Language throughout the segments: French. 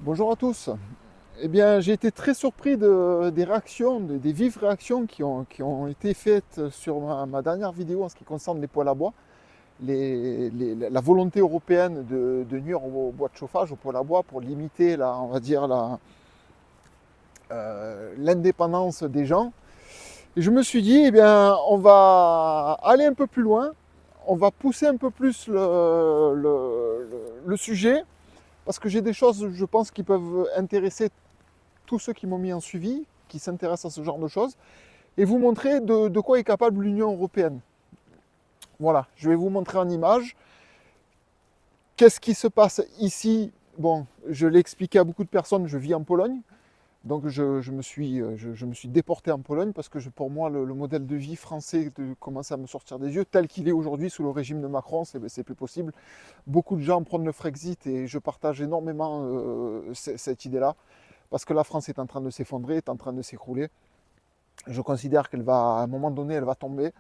Bonjour à tous. Eh bien, j'ai été très surpris des réactions, des vives réactions qui ont été faites sur ma dernière vidéo en ce qui concerne les poêles à bois. La volonté européenne de nuire au bois de chauffage, au poêle à bois, pour limiter, on va dire, l'indépendance des gens. Et je me suis dit, eh bien, on va aller un peu plus loin, on va pousser un peu plus le sujet, parce que j'ai des choses, je pense, qui peuvent intéresser tous ceux qui m'ont mis en suivi, qui s'intéressent à ce genre de choses, et vous montrer de quoi est capable l'Union européenne. Voilà, je vais vous montrer en image. Qu'est-ce qui se passe ici? Bon, je l'ai expliqué à beaucoup de personnes, je vis en Pologne, donc je me suis déporté en Pologne parce que pour moi, le modèle de vie français commence à me sortir des yeux, tel qu'il est aujourd'hui sous le régime de Macron, c'est plus possible. Beaucoup de gens prennent le Frexit et je partage énormément cette idée-là, parce que la France est en train de s'effondrer, est en train de s'écrouler. Je considère qu'elle va, à un moment donné, elle va tomber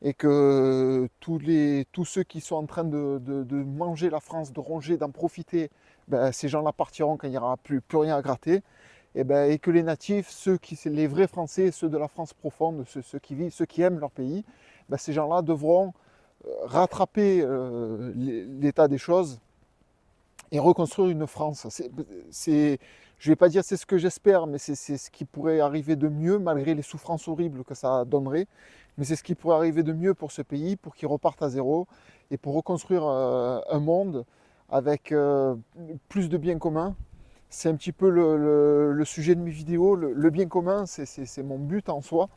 et que tous ceux qui sont en train de manger la France, de ronger, d'en profiter, ben, ces gens-là partiront quand il n'y aura plus rien à gratter. Et que les natifs, les vrais Français, ceux de la France profonde, ceux qui vivent, ceux qui aiment leur pays, ben, ces gens-là devront rattraper l'état des choses et reconstruire une France. Je ne vais pas dire c'est ce que j'espère, mais c'est ce qui pourrait arriver de mieux, malgré les souffrances horribles que ça donnerait. Mais c'est ce qui pourrait arriver de mieux pour ce pays, pour qu'il reparte à zéro, et pour reconstruire un monde avec plus de biens communs. C'est un petit peu le sujet de mes vidéos. Le bien commun, c'est mon but en soi.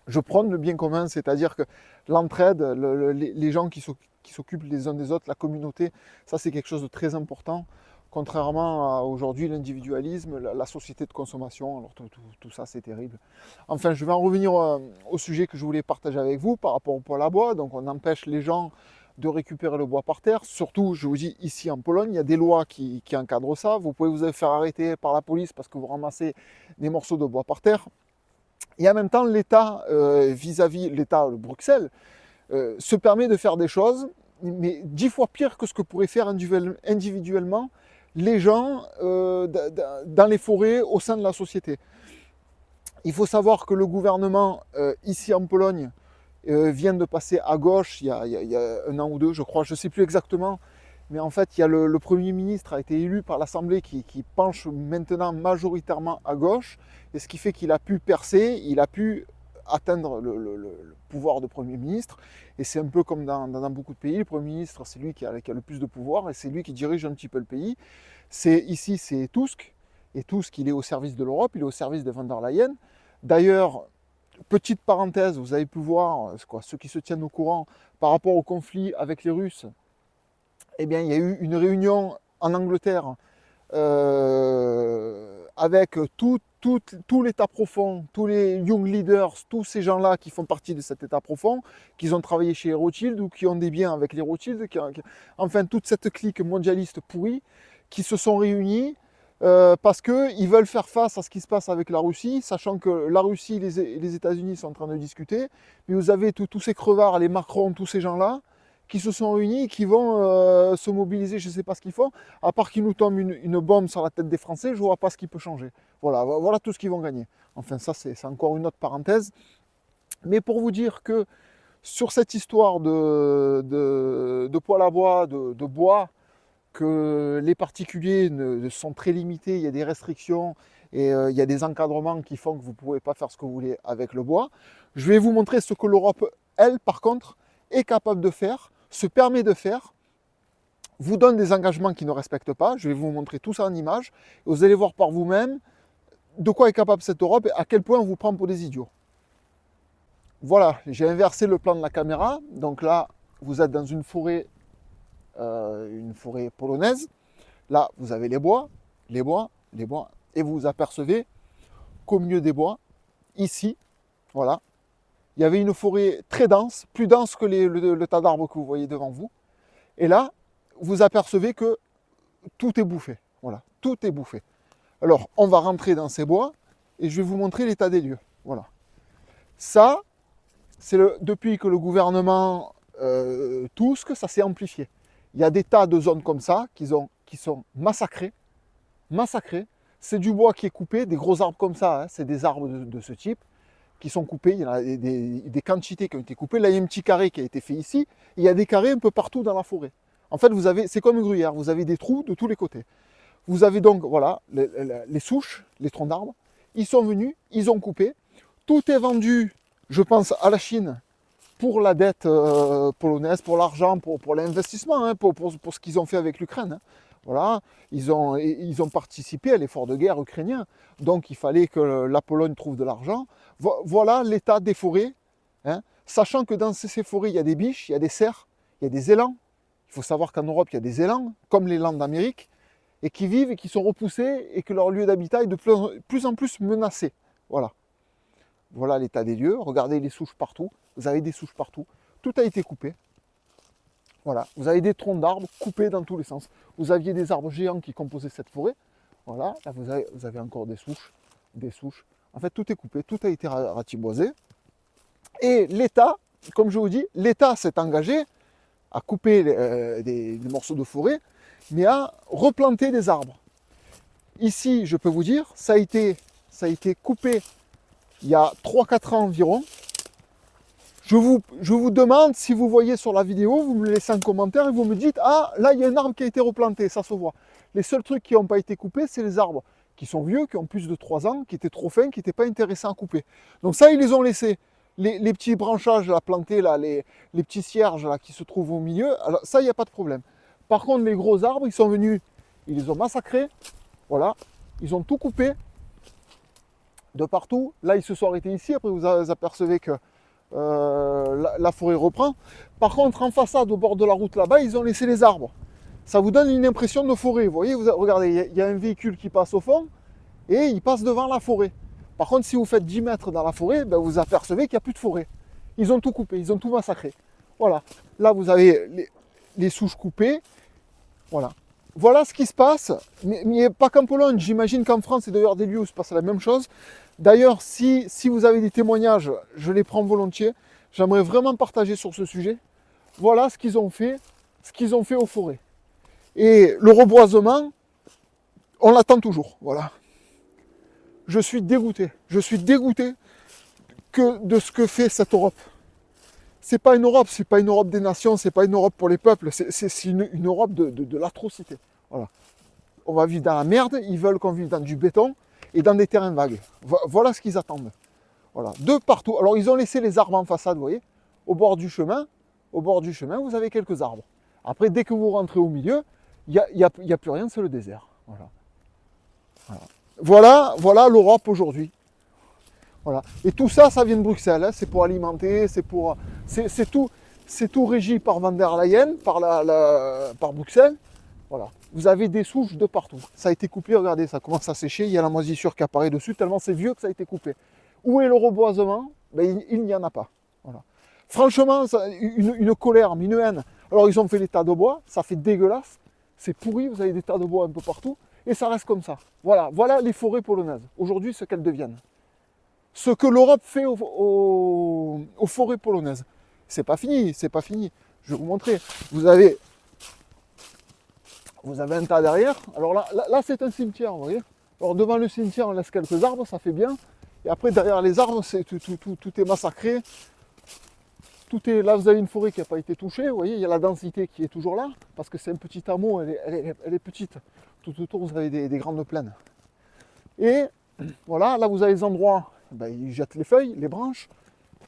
Je prône le bien commun, c'est-à-dire que l'entraide, les gens qui s'occupent les uns des autres, la communauté, ça c'est quelque chose de très important, contrairement à aujourd'hui l'individualisme, la société de consommation. Alors tout ça c'est terrible. Enfin, je vais en revenir au sujet que je voulais partager avec vous par rapport au poêle à bois. Donc on empêche les gens de récupérer le bois par terre. Surtout, je vous dis, ici en Pologne, il y a des lois qui encadrent ça. Vous pouvez vous faire arrêter par la police parce que vous ramassez des morceaux de bois par terre. Et en même temps, l'État, vis-à-vis l'État de Bruxelles, se permet de faire des choses, mais 10 fois pire que ce que pourraient faire individuellement les gens dans les forêts au sein de la société. Il faut savoir que le gouvernement, ici en Pologne, vient de passer à gauche il y a un an ou deux, je crois, je ne sais plus exactement, mais en fait, il y a le Premier ministre a été élu par l'Assemblée qui penche maintenant majoritairement à gauche, et ce qui fait qu'il a pu percer, il a pu atteindre le pouvoir de Premier ministre, et c'est un peu comme dans beaucoup de pays, le Premier ministre, c'est lui qui a le plus de pouvoir, et c'est lui qui dirige un petit peu le pays. Ici, c'est Tusk, et Tusk, il est au service de l'Europe, il est au service de von der Leyen. D'ailleurs, petite parenthèse, vous avez pu voir, ceux qui se tiennent au courant, par rapport au conflit avec les Russes, eh bien, il y a eu une réunion en Angleterre avec tout l'État profond, tous les Young Leaders, tous ces gens-là qui font partie de cet État profond, qui ont travaillé chez les Rothschild ou qui ont des biens avec les Rothschild, enfin toute cette clique mondialiste pourrie, qui se sont réunis parce qu'ils veulent faire face à ce qui se passe avec la Russie, sachant que la Russie et les États-Unis sont en train de discuter, mais vous avez tous ces crevards, les Macron, tous ces gens-là, qui se sont réunis et qui vont se mobiliser, je ne sais pas ce qu'ils font, à part qu'ils nous tombent une bombe sur la tête des Français, je ne vois pas ce qui peut changer. Voilà tout ce qu'ils vont gagner. Enfin, ça, c'est encore une autre parenthèse. Mais pour vous dire que sur cette histoire de poêle à bois, de bois, que les particuliers sont très limités, il y a des restrictions et il y a des encadrements qui font que vous ne pouvez pas faire ce que vous voulez avec le bois. Je vais vous montrer ce que l'Europe, elle, par contre, est capable de faire, se permet de faire, vous donne des engagements qui ne respectent pas. Je vais vous montrer tout ça en image. Et vous allez voir par vous-même de quoi est capable cette Europe et à quel point on vous prend pour des idiots. Voilà, j'ai inversé le plan de la caméra. Donc là, vous êtes dans une forêt polonaise. Là, vous avez les bois, et vous vous apercevez qu'au milieu des bois, ici, voilà, il y avait une forêt très dense, plus dense que le tas d'arbres que vous voyez devant vous. Et là, vous apercevez que tout est bouffé. Voilà, tout est bouffé. Alors, on va rentrer dans ces bois et je vais vous montrer l'état des lieux. Voilà. Ça, c'est depuis que le gouvernement Tusk, ça s'est amplifié. Il y a des tas de zones comme ça qui sont massacrées. massacré. C'est du bois qui est coupé, des gros arbres comme ça, hein, c'est des arbres de ce type qui sont coupés. Il y en a des quantités qui ont été coupées. Là, il y a un petit carré qui a été fait ici. Il y a des carrés un peu partout dans la forêt. En fait, c'est comme une gruyère, vous avez des trous de tous les côtés. Vous avez donc, voilà, les souches, les troncs d'arbres. Ils sont venus, ils ont coupé. Tout est vendu, je pense, à la Chine pour la dette polonaise, pour l'argent, pour l'investissement, hein, pour ce qu'ils ont fait avec l'Ukraine. Hein. Voilà, ils ont participé à l'effort de guerre ukrainien. Donc il fallait que la Pologne trouve de l'argent. Voilà l'état des forêts. Hein. Sachant que dans ces forêts, il y a des biches, il y a des cerfs, il y a des élans. Il faut savoir qu'en Europe, il y a des élans, comme les landes d'Amérique, et qui vivent et qui sont repoussés, et que leur lieu d'habitat est de plus en plus menacé. Voilà. Voilà l'état des lieux. Regardez les souches partout. Vous avez des souches partout. Tout a été coupé. Voilà. Vous avez des troncs d'arbres coupés dans tous les sens. Vous aviez des arbres géants qui composaient cette forêt. Voilà. Là, vous avez encore des souches. Des souches. En fait, tout est coupé. Tout a été ratiboisé. Et l'État, comme je vous dis, l'État s'est engagé à couper des morceaux de forêt, mais à replanter des arbres. Ici, je peux vous dire, ça a été coupé il y a 3-4 ans environ. Je vous demande, si vous voyez sur la vidéo, vous me laissez un commentaire et vous me dites « Ah, là, il y a un arbre qui a été replanté, ça se voit. » Les seuls trucs qui n'ont pas été coupés, c'est les arbres qui sont vieux, qui ont plus de 3 ans, qui étaient trop fins, qui n'étaient pas intéressants à couper. Donc ça, ils les ont laissés. Les petits branchages là, plantés, là, les petits cierges là, qui se trouvent au milieu, alors ça, il n'y a pas de problème. Par contre, les gros arbres, ils sont venus, ils les ont massacrés. Voilà, ils ont tout coupé de partout. Là, ils se sont arrêtés ici. Après, vous apercevez que la forêt reprend. Par contre, en façade, au bord de la route là-bas, ils ont laissé les arbres. Ça vous donne une impression de forêt. Vous voyez, regardez, il y a un véhicule qui passe au fond et il passe devant la forêt. Par contre, si vous faites 10 mètres dans la forêt, ben, vous apercevez qu'il n'y a plus de forêt. Ils ont tout coupé, ils ont tout massacré. Voilà. Là, vous avez les souches coupées. Voilà. Voilà ce qui se passe, mais pas qu'en Pologne. J'imagine qu'en France et d'ailleurs des lieux où se passe la même chose. D'ailleurs, si vous avez des témoignages, je les prends volontiers. J'aimerais vraiment partager sur ce sujet. Voilà ce qu'ils ont fait aux forêts. Et le reboisement, on l'attend toujours. Voilà. Je suis dégoûté. Je suis dégoûté de ce que fait cette Europe. C'est pas une Europe des nations, c'est pas une Europe pour les peuples, c'est une Europe de l'atrocité. Voilà. On va vivre dans la merde, ils veulent qu'on vive dans du béton et dans des terrains vagues. Voilà ce qu'ils attendent. Voilà, de partout. Alors ils ont laissé les arbres en façade, vous voyez, au bord du chemin, vous avez quelques arbres. Après, dès que vous rentrez au milieu, il n'y a plus rien, c'est le désert. Voilà l'Europe aujourd'hui. Voilà. Et tout ça, ça vient de Bruxelles. Hein. C'est pour alimenter, c'est tout régi par Van der Leyen, par Bruxelles. Voilà. Vous avez des souches de partout. Ça a été coupé, regardez, ça commence à sécher. Il y a la moisissure qui apparaît dessus, tellement c'est vieux que ça a été coupé. Où est le reboisement? Ben, il n'y en a pas. Voilà. Franchement, une colère, une haine. Alors ils ont fait les tas de bois, ça fait dégueulasse. C'est pourri, vous avez des tas de bois un peu partout. Et ça reste comme ça. Voilà les forêts polonaises. Aujourd'hui, ce qu'elles deviennent. Ce que l'Europe fait aux forêts polonaises. C'est pas fini. Je vais vous montrer. Vous avez un tas derrière. Alors là c'est un cimetière, vous voyez. Alors devant le cimetière, on laisse quelques arbres, ça fait bien. Et après, derrière les arbres, tout est massacré. Là, vous avez une forêt qui n'a pas été touchée. Vous voyez, il y a la densité qui est toujours là. Parce que c'est un petit hameau, elle est petite. Tout autour, vous avez des grandes plaines. Et voilà, là, vous avez des endroits... Ben, ils jettent les feuilles, les branches,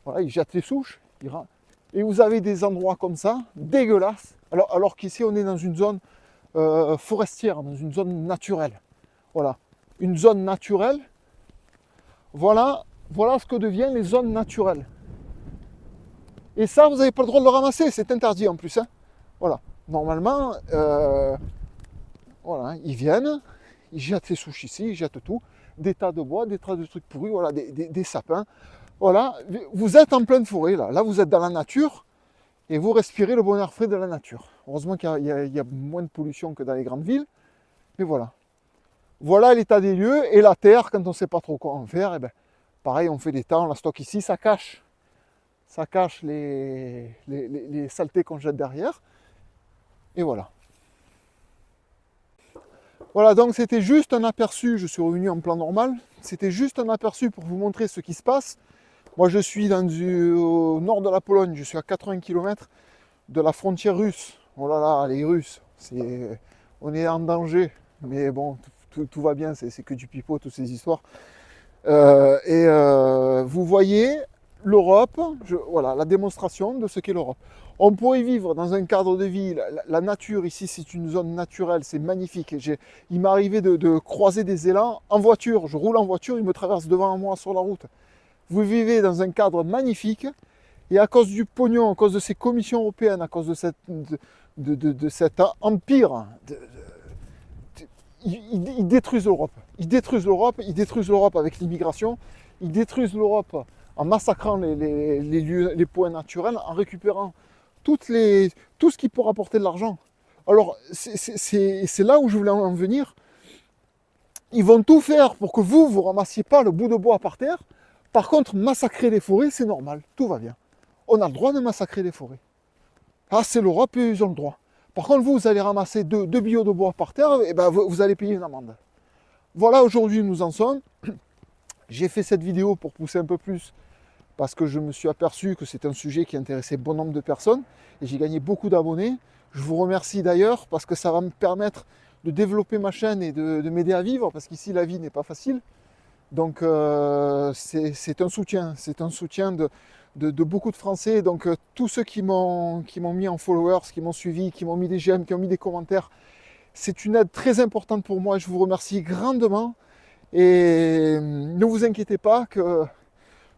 voilà, ils jettent les souches, et vous avez des endroits comme ça, dégueulasses, alors qu'ici on est dans une zone forestière, dans une zone naturelle. Voilà, une zone naturelle, voilà ce que deviennent les zones naturelles. Et ça, vous n'avez pas le droit de le ramasser, c'est interdit en plus. Hein. Voilà, normalement, voilà, ils viennent, ils jettent les souches ici, ils jettent tout. Des tas de bois, des tas de trucs pourris, voilà, des sapins. Voilà, vous êtes en pleine forêt, là vous êtes dans la nature, et vous respirez le bon air frais de la nature. Heureusement qu'il y a moins de pollution que dans les grandes villes, mais voilà. Voilà l'état des lieux, et la terre, quand on ne sait pas trop quoi en faire, et ben, pareil, on fait des tas, on la stocke ici, ça cache les saletés qu'on jette derrière, et voilà. Voilà, donc c'était juste un aperçu, je suis revenu en plan normal, c'était juste un aperçu pour vous montrer ce qui se passe. Moi je suis au nord de la Pologne, je suis à 80 km de la frontière russe. Oh là là, les Russes, on est en danger, mais bon, tout va bien, c'est que du pipeau, toutes ces histoires. Vous voyez l'Europe, voilà la démonstration de ce qu'est l'Europe. On pourrait vivre dans un cadre de vie, la nature ici c'est une zone naturelle, c'est magnifique. Il m'est arrivé de croiser des élans en voiture, je roule en voiture, ils me traversent devant moi sur la route. Vous vivez dans un cadre magnifique et à cause du pognon, à cause de ces commissions européennes, à cause de cet empire, ils détruisent l'Europe. Ils détruisent l'Europe avec l'immigration, ils détruisent l'Europe en massacrant les points naturels, en récupérant tout ce qui peut rapporter de l'argent. Alors, c'est là où je voulais en venir. Ils vont tout faire pour que vous ramassiez pas le bout de bois par terre. Par contre, massacrer les forêts, c'est normal, tout va bien. On a le droit de massacrer les forêts. Ah, c'est l'Europe et ils ont le droit. Par contre, vous allez ramasser deux billots de bois par terre, et ben vous allez payer une amende. Voilà, aujourd'hui nous en sommes. J'ai fait cette vidéo pour pousser un peu plus, parce que je me suis aperçu que c'est un sujet qui intéressait bon nombre de personnes, et j'ai gagné beaucoup d'abonnés. Je vous remercie d'ailleurs, parce que ça va me permettre de développer ma chaîne et de m'aider à vivre, parce qu'ici la vie n'est pas facile. Donc c'est un soutien de beaucoup de Français. Donc tous ceux qui m'ont mis en followers, qui m'ont suivi, qui m'ont mis des j'aime, qui ont mis des commentaires, c'est une aide très importante pour moi. Je vous remercie grandement. Et ne vous inquiétez pas que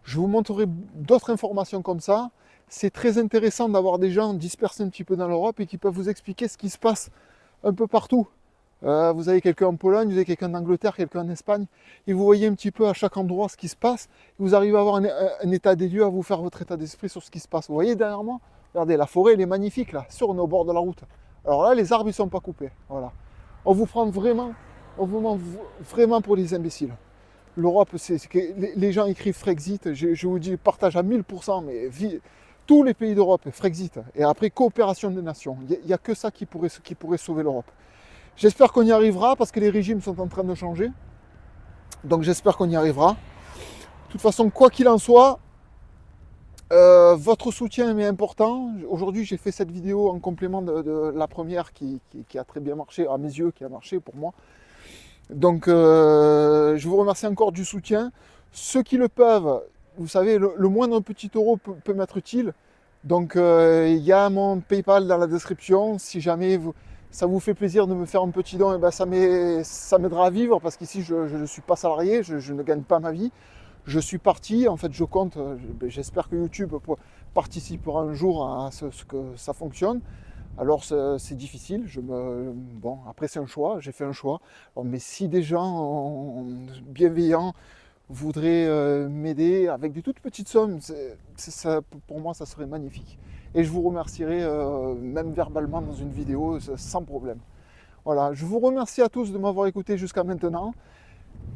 je vous montrerai d'autres informations comme ça. C'est très intéressant d'avoir des gens dispersés un petit peu dans l'Europe et qui peuvent vous expliquer ce qui se passe un peu partout. Vous avez quelqu'un en Pologne, vous avez quelqu'un d'Angleterre, quelqu'un en Espagne, et vous voyez un petit peu à chaque endroit ce qui se passe, et vous arrivez à avoir un état des lieux, à vous faire votre état d'esprit sur ce qui se passe. Vous voyez derrière moi, regardez, la forêt elle est magnifique là, on est au bord de la route. Alors là, les arbres ils sont pas coupés, voilà. On vous prend vraiment pour des imbéciles. L'Europe, les gens écrivent Frexit, je vous dis, partage à 1000%, mais tous les pays d'Europe, Frexit, et après coopération des nations. Il n'y a que ça qui pourrait sauver l'Europe. J'espère qu'on y arrivera parce que les régimes sont en train de changer. Donc j'espère qu'on y arrivera. De toute façon, quoi qu'il en soit, votre soutien m'est important. Aujourd'hui, j'ai fait cette vidéo en complément de la première qui a très bien marché, à mes yeux, qui a marché pour moi. Donc je vous remercie encore du soutien. Ceux qui le peuvent, vous savez, le moindre petit euro peut m'être utile. Donc il y a mon PayPal dans la description. Si jamais ça vous fait plaisir de me faire un petit don, et ben ça m'aidera à vivre parce qu'ici je ne suis pas salarié, je ne gagne pas ma vie. Je suis parti, en fait je compte, j'espère que YouTube participera un jour à ce que ça fonctionne. Alors c'est difficile, bon après c'est un choix, j'ai fait un choix. Alors, mais si des gens bienveillants voudraient m'aider avec des toutes petites sommes, pour moi ça serait magnifique. Et je vous remercierai même verbalement dans une vidéo sans problème. Voilà, je vous remercie à tous de m'avoir écouté jusqu'à maintenant.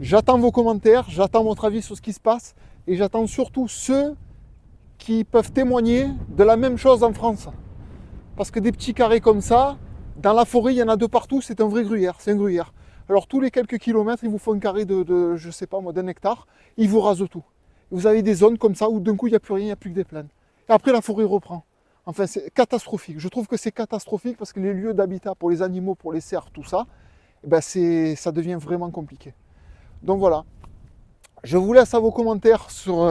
J'attends vos commentaires, j'attends votre avis sur ce qui se passe et j'attends surtout ceux qui peuvent témoigner de la même chose en France. Parce que des petits carrés comme ça, dans la forêt, il y en a de partout, c'est un vrai gruyère, c'est un gruyère. Alors tous les quelques kilomètres, ils vous font un carré je sais pas moi, d'1 hectare, ils vous rasent tout. Vous avez des zones comme ça où d'un coup, il n'y a plus rien, il n'y a plus que des plaines. Et après, la forêt reprend. Enfin, c'est catastrophique. Je trouve que c'est catastrophique parce que les lieux d'habitat pour les animaux, pour les cerfs, tout ça, eh ben ça devient vraiment compliqué. Donc voilà. Je vous laisse à vos commentaires sur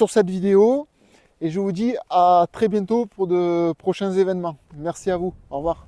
cette vidéo. Et je vous dis à très bientôt pour de prochains événements. Merci à vous. Au revoir.